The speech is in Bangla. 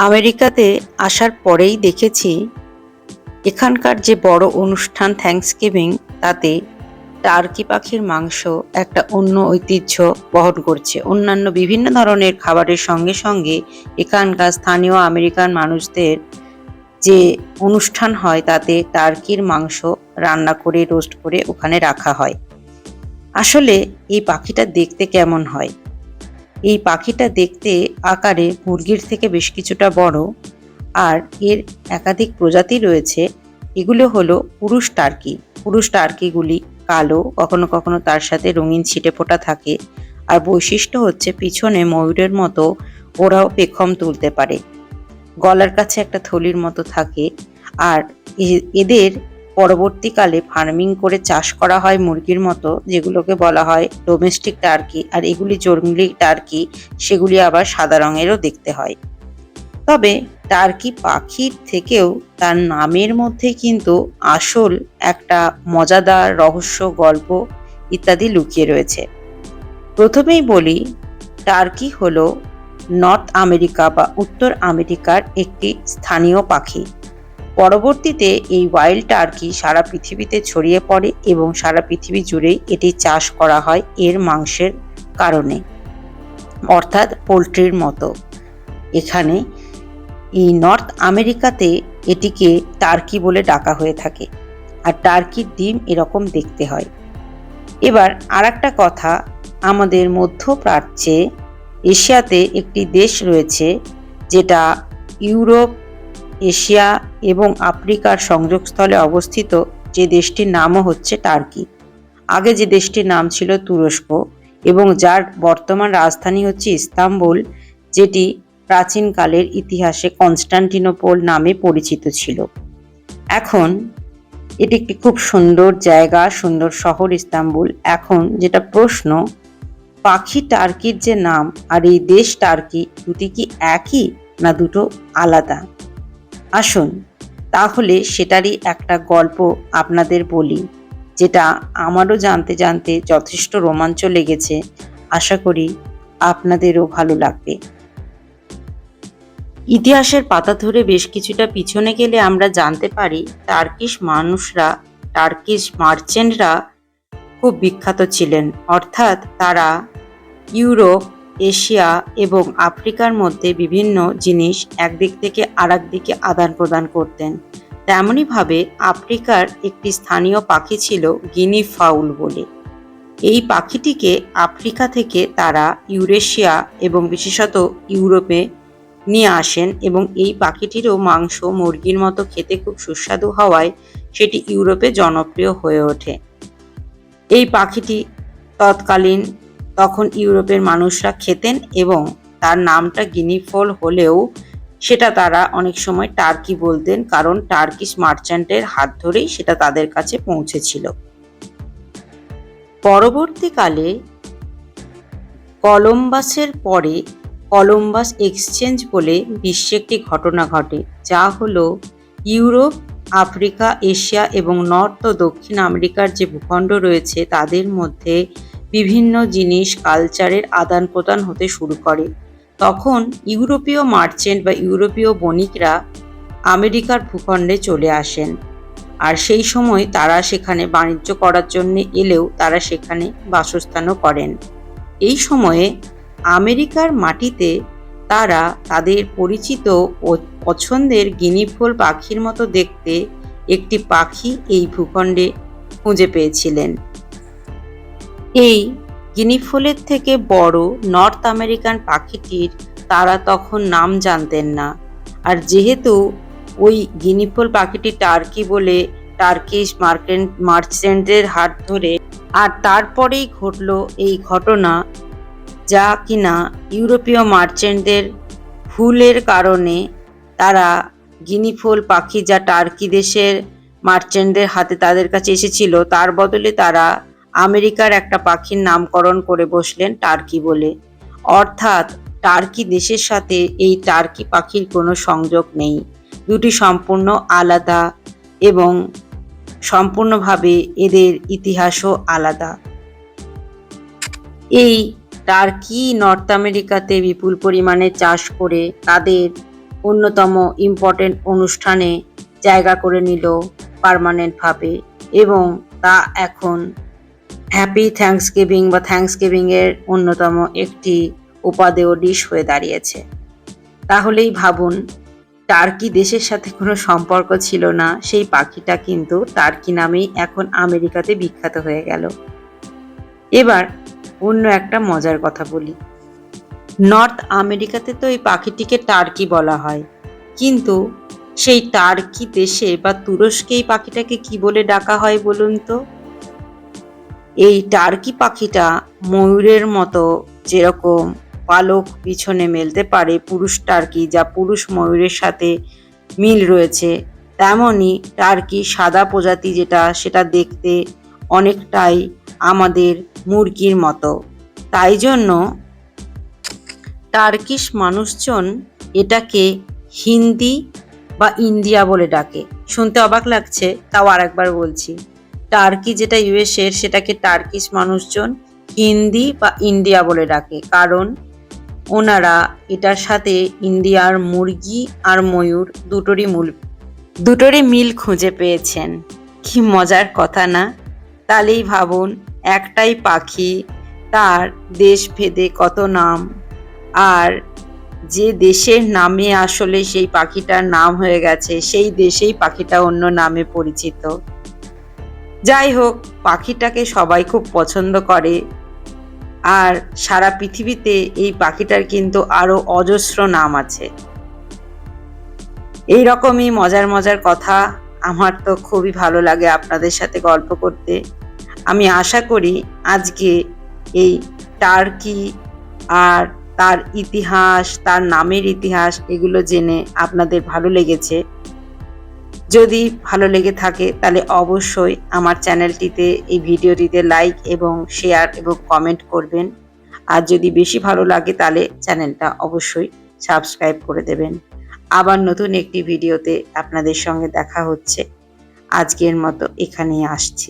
আমেরিকাতে আসার পরেই দেখেছি এখানকার যে বড় অনুষ্ঠান থ্যাঙ্কসগিভিং, তাতে টার্কি পাখির মাংস একটা অন্য ঐতিহ্য বহন করছে। অন্যান্য বিভিন্ন ধরনের খাবারের সঙ্গে সঙ্গে এখানকার স্থানীয় আমেরিকান মানুষদের যে অনুষ্ঠান হয় তাতে টার্কির মাংস রান্না করে রোস্ট করে ওখানে রাখা হয়। আসলে এই পাখিটা দেখতে কেমন হয়? এই পাখিটা দেখতে আকারে মুরগির থেকে বেশ কিছুটা বড়, আর এর একাধিক প্রজাতি রয়েছে। এগুলো হলো পুরুষ টার্কি। পুরুষ টার্কিগুলি কালো, কখনো কখনো তার সাথে রঙিন ছিটেফোঁটা থাকে। আর বৈশিষ্ট্য হচ্ছে পিছনে ময়ূরের মতো ওরাও পেখম তুলতে পারে, গলার কাছে একটা থলির মতো থাকে। আর এদের পরবর্তীকালে ফার্মিং করে চাষ করা হয় মুরগির মতো, যেগুলোকে বলা হয় ডোমেস্টিক টার্কি। আর এগুলি জংলি টার্কি, সেগুলি আবার সাদা রঙেরও দেখতে হয়। তবে টার্কি পাখির থেকেও তার নামের মধ্যে কিন্তু আসল একটা মজাদার রহস্য, গল্প ইত্যাদি লুকিয়ে রয়েছে। প্রথমেই বলি, টার্কি হলো নর্থ আমেরিকা বা উত্তর আমেরিকার একটি স্থানীয় পাখি। পরবর্তীতে এই ওয়াইল্ড টার্কি সারা পৃথিবীতে ছড়িয়ে পড়ে এবং সারা পৃথিবী জুড়েই এটি চাষ করা হয় এর মাংসের কারণে, অর্থাৎ পোলট্রির মতো। এখানে এই নর্থ আমেরিকাতে এটিকে টার্কি বলে ডাকা হয়ে থাকে। আর টার্কির ডিম এরকম দেখতে হয়। এবার আরেকটা কথা, আমাদের মধ্যপ্রাচ্যে এশিয়াতে একটি দেশ রয়েছে যেটা ইউরোপ, এশিয়া এবং আফ্রিকার সংযোগস্থলে অবস্থিত, যে দেশটির নামও হচ্ছে টার্কি। আগে যে দেশটির নাম ছিল তুরস্ক, এবং যার বর্তমান রাজধানী হচ্ছে ইস্তাম্বুল, যেটি প্রাচীনকালের ইতিহাসে কনস্টান্টিনোপল নামে পরিচিত ছিল। এখন এটি একটি খুব সুন্দর জায়গা, সুন্দর শহর ইস্তাম্বুল। এখন যেটা প্রশ্ন, পাখি টার্কির যে নাম আর এই দেশ টার্কি, দুটি কি একই না দুটো আলাদা? আসুন তাহলে সেটারই একটা গল্প আপনাদের বলি, যেটা আমারও জানতে জানতে যথেষ্ট রোমাঞ্চ লেগেছে। আশা করি আপনাদেরও ভালো লাগবে। ইতিহাসের পাতা ধরে বেশ কিছুটা পিছনে গেলে আমরা জানতে পারি টার্কিশ মানুষরা, টার্কিশ মার্চেন্টরা খুব বিখ্যাত ছিলেন। অর্থাৎ তারা ইউরোপ, এশিয়া এবং আফ্রিকার মধ্যে বিভিন্ন জিনিস একদিক থেকে আরেক দিকে আদান প্রদান করতেন। তেমনইভাবে আফ্রিকার একটি স্থানীয় পাখি ছিল গিনি ফাউল বলে। এই পাখিটিকে আফ্রিকা থেকে তারা ইউরেশিয়া এবং বিশেষত ইউরোপে নিয়ে আসেন, এবং এই পাখিটিরও মাংস মুরগির মতো খেতে খুব সুস্বাদু হওয়ায় সেটি ইউরোপে জনপ্রিয় হয়ে ওঠে। এই পাখিটি তখন ইউরোপের মানুষরা খেতেন, এবং তার নামটা গিনি ফল হলেও সেটা তারা অনেক সময় টার্কি বলতেন, কারণ টার্কিশ মার্চেন্টের হাত ধরেই সেটা তাদের কাছে পৌঁছেছিল। পরবর্তীকালে কলম্বাসের পরে কলম্বাস এক্সচেঞ্জ বলে বিশ্বে একটি ঘটনা ঘটে, যা হলো ইউরোপ, আফ্রিকা, এশিয়া এবং নর্থ ও দক্ষিণ আমেরিকার যে ভূখণ্ড রয়েছে তাদের মধ্যে বিভিন্ন জিনিস, কালচারের আদান প্রদান হতে শুরু করে। তখন ইউরোপীয় মার্চেন্ট বা ইউরোপীয় বণিকরা আমেরিকার ভূখণ্ডে চলে আসেন। আর সেই সময় তারা সেখানে বাণিজ্য করার জন্য এলেও তারা সেখানে বাসস্থানও করেন। এই সময়ে আমেরিকার মাটিতে তারা তাদের পরিচিত ও পছন্দের গিনিফল পাখির মতো দেখতে একটি পাখি এই ভূখণ্ডে খুঁজে পেয়েছিলেন। এই গিনিফলের থেকে বড় নর্থ আমেরিকান পাখিটির তারা তখন নাম জানতেন না। আর যেহেতু ওই গিনিফল পাখিটি টার্কি বলে টার্কিশ মার্চেন্টের হাত ধরে, আর তারপরেই ঘটলো এই ঘটনা, যা কিনা ইউরোপীয় মার্চেন্টদের ভুলের কারণে তারা গিনিফল পাখি, যা টার্কি দেশের মার্চেন্টদের হাতে তাদের কাছে এসেছিল, তার বদলে তারা আমেরিকার একটা পাখির নামকরণ করে বসলেন টার্কি বলে। অর্থাৎ টার্কি দেশের সাথে এই টার্কি পাখির কোনো সংযোগ নেই। দুটি সম্পূর্ণ আলাদা এবং সম্পূর্ণভাবে এদের ইতিহাসও আলাদা। এই টার্কি নর্থ আমেরিকাতে বিপুল পরিমাণে চাষ করে তাদের অন্যতম ইম্পর্টেন্ট অনুষ্ঠানে জায়গা করে নিল পার্মানেন্টভাবে, এবং তা এখন হ্যাপি থ্যাঙ্কসগিভিং বা থ্যাঙ্কসগিভিংয়ের অন্যতম একটি উপাদেয় ডিশ হয়ে দাঁড়িয়েছে। তাহলেই ভাবুন, টার্কি দেশের সাথে কোনো সম্পর্ক ছিল না, সেই পাখিটা কিন্তু টার্কি নামেই এখন আমেরিকাতে বিখ্যাত হয়ে গেল। এবার অন্য একটা মজার কথা বলি। নর্থ আমেরিকাতে তো এই পাখিটিকে টার্কি বলা হয়, কিন্তু সেই টার্কি দেশে বা তুরস্কে এই পাখিটাকে কি বলে ডাকা হয় বলুন তো? এই টার্কি পাখিটা ময়ূরের মতো যেরকম পালক পিছনে মেলতে পারে, পুরুষ টার্কি যা পুরুষ ময়ূরের সাথে মিল রয়েছে, তেমনই টার্কি সাদা প্রজাতি যেটা, সেটা দেখতে অনেকটাই আমাদের মুরগির মতো। তাই জন্য টার্কিশ মানুষজন এটাকে হিন্দি বা ইন্ডিয়া বলে ডাকে। শুনতে অবাক লাগছে, তাও আরেকবার বলছি, টার্কি যেটা ইউএসএর, সেটাকে টার্কিশ মানুষজন হিন্দি বা ইন্ডিয়া বলে ডাকে, কারণ ওনারা এটার সাথে ইন্ডিয়ার মুরগি আর ময়ূর দুটোরই মিল খুঁজে পেয়েছেন। কি মজার কথা না? তাহলেই ভাবুন, একটাই পাখি, তার দেশভেদে কত নাম, আর যে দেশের নামে আসলে সেই পাখিটার নাম হয়ে গেছে, সেই দেশেই পাখিটা অন্য নামে পরিচিত। যাই হোক, পাখিটাকে সবাই খুব পছন্দ করে, আর সারা পৃথিবীতে এই পাখিটার কিন্তু আরো অজস্র নাম আছে। এই রকমই মজার মজার কথা আমার তো খুবই ভালো লাগে আপনাদের সাথে গল্প করতে। আমি আশা করি আজকে এই টার্কি আর তার ইতিহাস, তার নামের ইতিহাস, এগুলো জেনে আপনাদের ভালো লেগেছে। যদি ভালো লেগে থাকে তাহলে অবশ্যই আমার চ্যানেলটিতে, এই ভিডিওটিতে লাইক এবং শেয়ার এবং কমেন্ট করবেন। আর যদি বেশি ভালো লাগে তাহলে চ্যানেলটা অবশ্যই সাবস্ক্রাইব করে দেবেন। আবার নতুন একটি ভিডিওতে আপনাদের সঙ্গে দেখা হচ্ছে। আজকের মতো এখানেই আসছি।